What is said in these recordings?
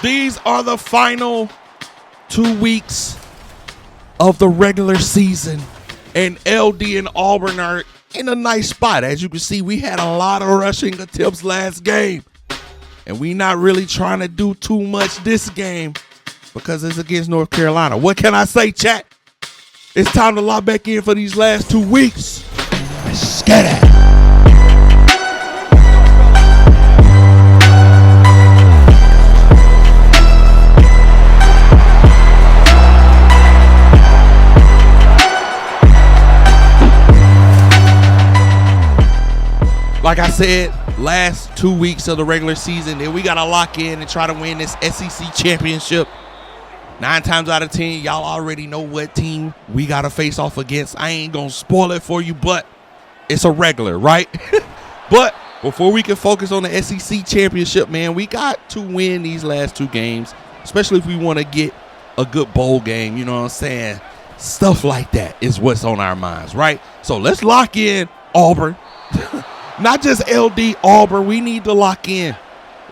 These are the final 2 weeks of the regular season, and LD and Auburn are in a nice spot. As you can see, we had a lot of rushing attempts last game, and we not really trying to do too much this game because it's against North Carolina. What can I say, chat? It's time to lock back in for these last 2 weeks. Let's get it. Like I said, last 2 weeks of the regular season, then we got to lock in and try to win this SEC championship. 9 times out of 10, y'all already know what team we got to face off against. I ain't going to spoil it for you, but it's a regular, right? But before we can focus on the SEC championship, man, we got to win these last 2 games, especially if we want to get a good bowl game, you know what I'm saying? Stuff like that is what's on our minds, right? So let's lock in Auburn. Not just LD, Auburn. We need to lock in.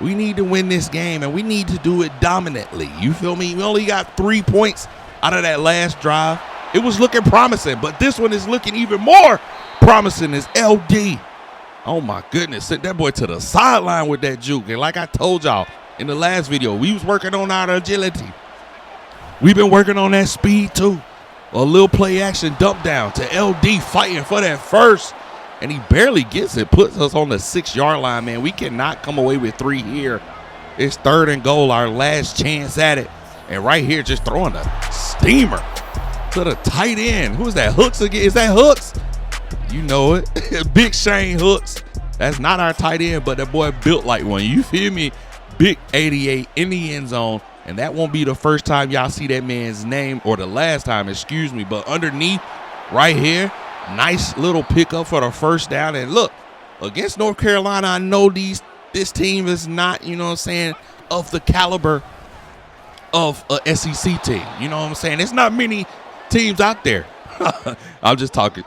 We need to win this game, and we need to do it dominantly. You feel me? We only got 3 points out of that last drive. It was looking promising, but this one is looking even more promising as LD. Oh, my goodness. Sent that boy to the sideline with that juke. And like I told y'all in the last video, we was working on our agility. We've been working on that speed, too. A little play action dump down to LD fighting for that first. And he barely gets it, puts us on the 6-yard line, man. We cannot come away with 3 here. It's 3rd and goal, our last chance at it. And right here, just throwing a steamer to the tight end. Who's that, Hooks again? Is that Hooks? You know it. Big Shane Hooks. That's not our tight end, but that boy built like one. You feel me? Big 88 in the end zone. And that won't be the first time y'all see that man's name, or the last time, excuse me. But underneath, right here, nice little pickup for the first down. And look, against North Carolina, I know this team is not, you know what I'm saying, of the caliber of a SEC team. You know what I'm saying? There's not many teams out there. I'm just talking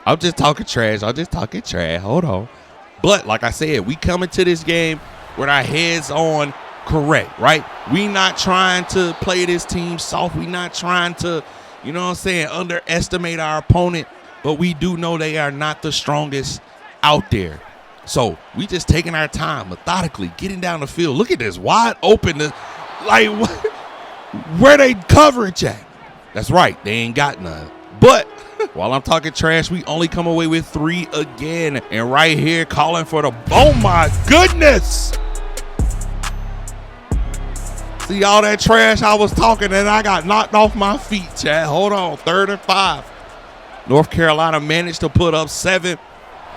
trash. Hold on. But like I said, we come into this game with our heads on correct, right? We not trying to play this team soft. We not trying to, you know what I'm saying, underestimate our opponent. But we do know they are not the strongest out there. So we just taking our time, methodically, getting down the field. Look at this, wide open. Like, where they coverage at? That's right, they ain't got none. But while I'm talking trash, we only come away with 3 again. And right here, calling for the, oh my goodness. See all that trash I was talking and I got knocked off my feet, Chad. Hold on, 3rd and 5. North Carolina managed to put up 7,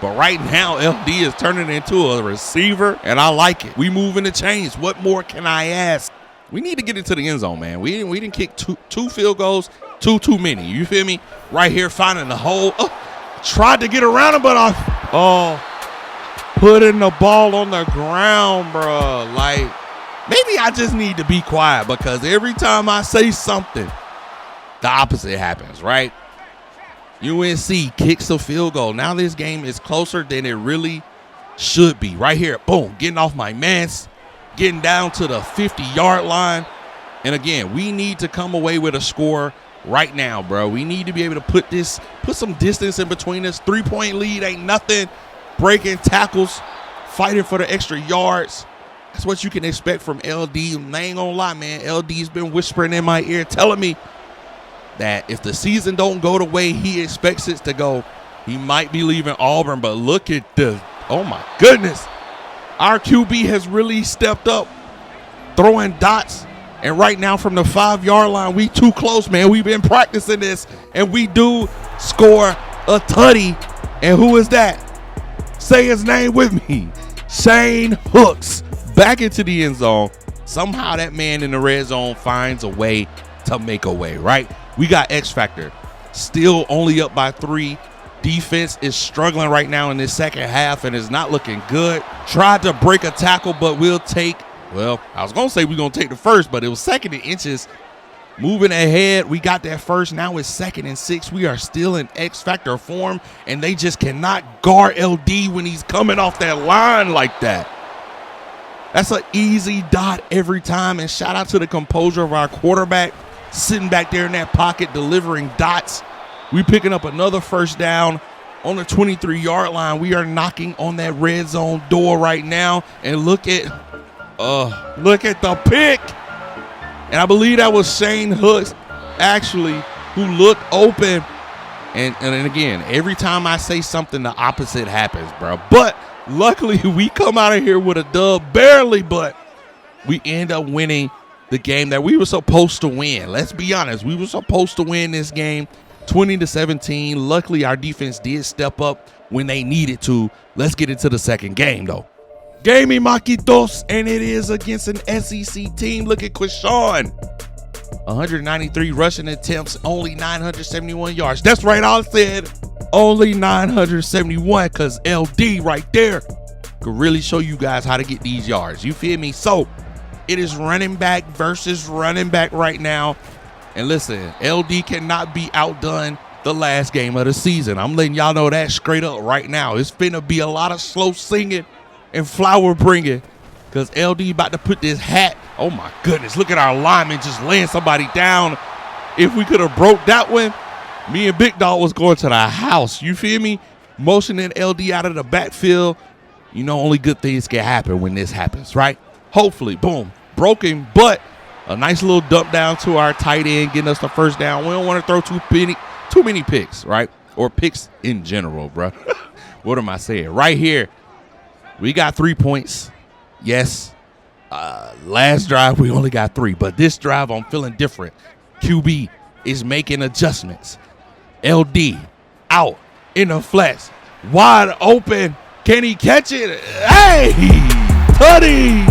but right now LD is turning into a receiver, and I like it. We moving the chains. What more can I ask? We need to get into the end zone, man. We didn't kick two field goals, too many. You feel me? Right here, finding the hole. Tried to get around him, but putting the ball on the ground, bro. Like, maybe I just need to be quiet because every time I say something, the opposite happens, right? UNC kicks a field goal. Now this game is closer than it really should be. Right here, boom, getting off my mans, getting down to the 50-yard line. And again, we need to come away with a score right now, bro. We need to be able to put some distance in between us. 3-point lead ain't nothing. Breaking tackles, fighting for the extra yards. That's what you can expect from LD. I ain't gonna lie, man. LD's been whispering in my ear, telling me that if the season don't go the way he expects it to go, he might be leaving Auburn. But look at this. Oh, my goodness. Our QB has really stepped up, throwing dots. And right now from the 5-yard line, we too close, man. We've been practicing this, and we do score a tutty. And who is that? Say his name with me. Shane Hooks back into the end zone. Somehow that man in the red zone finds a way to make a way, right? We got X Factor. Still only up by 3. Defense is struggling right now in this second half and is not looking good. Tried to break a tackle, but we'll take, well, I was going to say we're going to take the first, but it was 2nd and inches. Moving ahead, we got that first. Now it's 2nd and 6. We are still in X Factor form, and they just cannot guard LD when he's coming off that line like that. That's an easy dot every time. And shout out to the composure of our quarterback sitting back there in that pocket delivering dots. We picking up another first down on the 23-yard line. We are knocking on that red zone door right now. And look at the pick. And I believe that was Shane Hooks actually who looked open. And again, every time I say something, the opposite happens, bro. But luckily, we come out of here with a dub, barely, but we end up winning the game that we were supposed to win. Let's be honest. We were supposed to win this game 20-17. Luckily, our defense did step up when they needed to. Let's get into the second game, though. Game Maquitos, and it is against an SEC team. Look at Quishon. 193 rushing attempts, only 971 yards. That's right, I said only 971 because LD right there could really show you guys how to get these yards. You feel me? So it is running back versus running back right now. And listen, LD cannot be outdone the last game of the season. I'm letting y'all know that straight up right now. It's finna be a lot of slow singing and flower bringing because LD about to put this hat. Oh my goodness, look at our lineman just laying somebody down. If we could have broke that one, me and Big Dog was going to the house. You feel me? Motioning LD out of the backfield. You know, only good things can happen when this happens, right? Hopefully, boom, broken, but a nice little dump down to our tight end, getting us the first down. We don't want to throw too many picks, right? Or picks in general, bro. What am I saying? Right here, we got 3 points. Yes. Last drive, we only got 3. But this drive, I'm feeling different. QB is making adjustments. LD out in the flex. Wide open. Can he catch it? Hey! Tutty!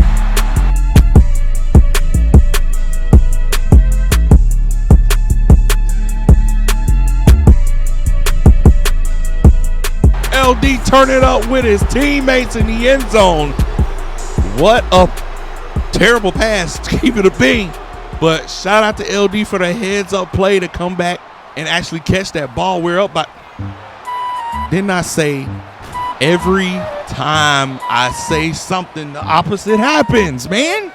LD turn it up with his teammates in the end zone. What a terrible pass to keep it a bean. But shout out to LD for the heads up play to come back and actually catch that ball. We're up by. Didn't I say every time I say something, the opposite happens, man?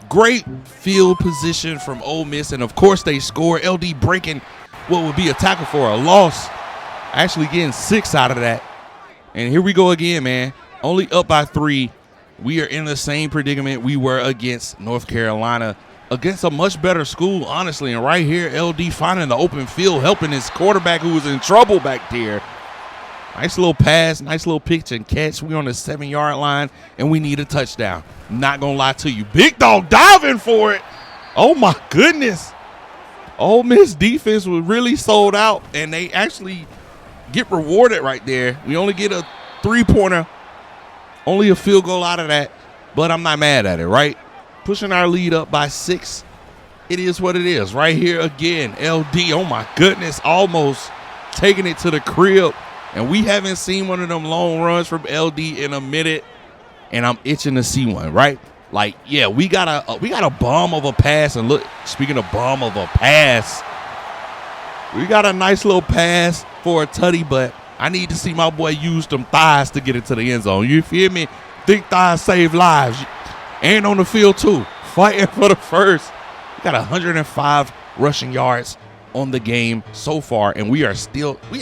Great field position from Ole Miss. And of course they score. LD breaking what would be a tackle for a loss. Actually getting 6 out of that. And here we go again, man. Only up by 3. We are in the same predicament we were against North Carolina, against a much better school, honestly. And right here, LD finding the open field, helping his quarterback who was in trouble back there. Nice little pass, nice little pitch and catch. We're on the 7-yard line, and we need a touchdown. Not going to lie to you. Big Dog diving for it. Oh, my goodness. Ole Miss defense was really sold out, and they actually get rewarded right there. We only get a 3-pointer. Only a field goal out of that, but I'm not mad at it, right? Pushing our lead up by 6. It is what it is. Right here again, LD, oh my goodness, almost taking it to the crib. And we haven't seen one of them long runs from LD in a minute, and I'm itching to see one, right? Like, yeah, we got a bomb of a pass. And look, speaking of bomb of a pass, we got a nice little pass for a tutty, but I need to see my boy use them thighs to get into the end zone. You feel me? Thick thighs save lives. And on the field, too. Fighting for the first. We got 105 rushing yards on the game so far, and we're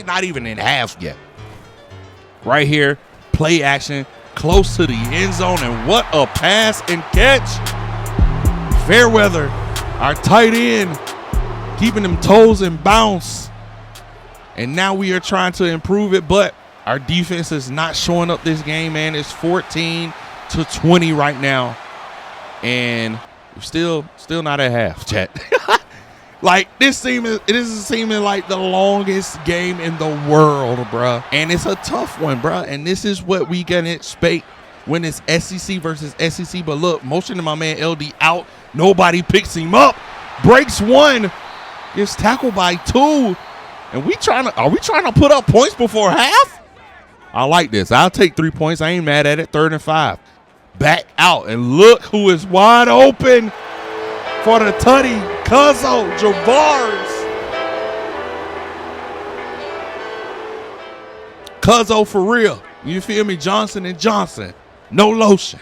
not even in half yet. Right here, play action, close to the end zone, and what a pass and catch. Fairweather, our tight end, keeping them toes in bounce. And now we are trying to improve it, but our defense is not showing up this game, man. It's 14-20 right now. And we're still not at half, chat. Like, it is seeming like the longest game in the world, bruh. And it's a tough one, bruh. And this is what we can expect when it's SEC versus SEC. But look, motion to my man LD out. Nobody picks him up. Breaks 1. Gets tackled by 2. And are we trying to put up points before half? I like this. I'll take 3 points. I ain't mad at it. 3rd and 5. Back out. And look who is wide open for the tutty. Cuzzo Javars. Cuzzo for real. You feel me? Johnson & Johnson. No lotion.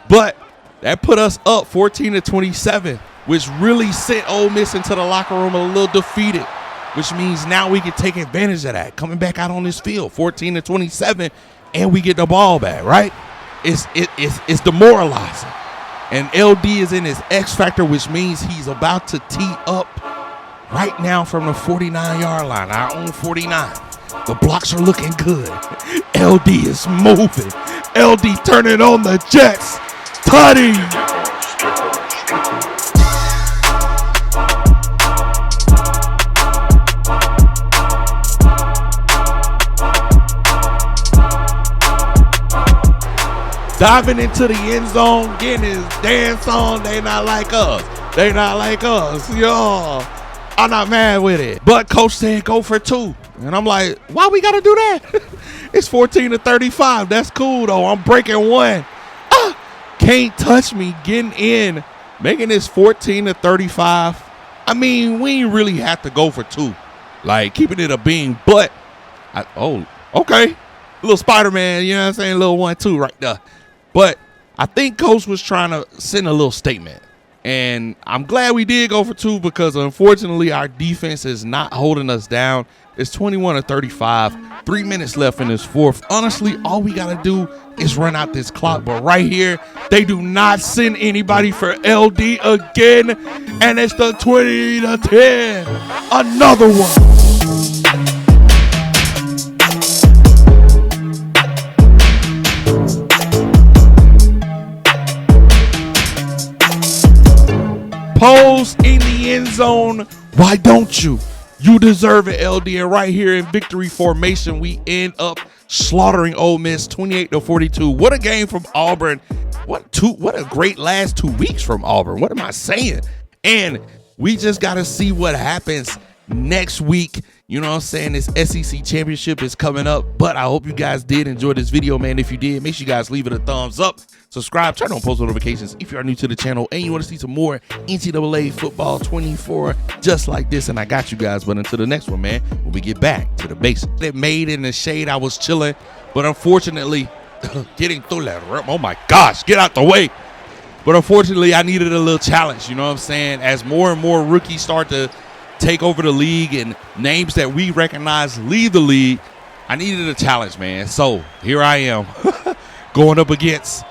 But that put us up 14-27, which really sent Ole Miss into the locker room a little defeated, which means now we can take advantage of that. Coming back out on this field, 14-27, and we get the ball back, right? It's demoralizing. And LD is in his X factor, which means he's about to tee up right now from the 49-yard line, our own 49. The blocks are looking good. LD is moving. LD turning on the Jets. Tutty. Diving into the end zone, getting his dance on. They not like us. They not like us. Yo, I'm not mad with it. But coach said go for 2. And I'm like, why we got to do that? It's 14-35. That's cool, though. I'm breaking 1. Can't touch me getting in, making this 14-35. I mean, we ain't really have to go for 2. Like, keeping it a beam. But, okay. Little Spider-Man, you know what I'm saying? Little 1-2 right there. But I think coach was trying to send a little statement. And I'm glad we did go for 2 because, unfortunately, our defense is not holding us down. It's 21-35. 3 minutes left in this fourth. Honestly, all we got to do is run out this clock. But right here, they do not send anybody for LD again. And it's the 20-10. Another one. Pose in the end zone. Why don't you? You deserve it, LD. And right here in victory formation, we end up slaughtering Ole Miss 28-42. What a game from Auburn. What a great last 2 weeks from Auburn. What am I saying? And we just got to see what happens next week. You know what I'm saying? This SEC championship is coming up. But I hope you guys did enjoy this video, man. If you did, make sure you guys leave it a thumbs up. Subscribe, turn on post notifications if you are new to the channel and you want to see some more NCAA football 24 just like this. And I got you guys. But until the next one, man, when we get back to the basics. It made in the shade. I was chilling. But unfortunately, getting through that, oh my gosh, get out the way. But unfortunately, I needed a little challenge. You know what I'm saying? As more and more rookies start to take over the league and names that we recognize leave the league, I needed a challenge, man. So here I am going up against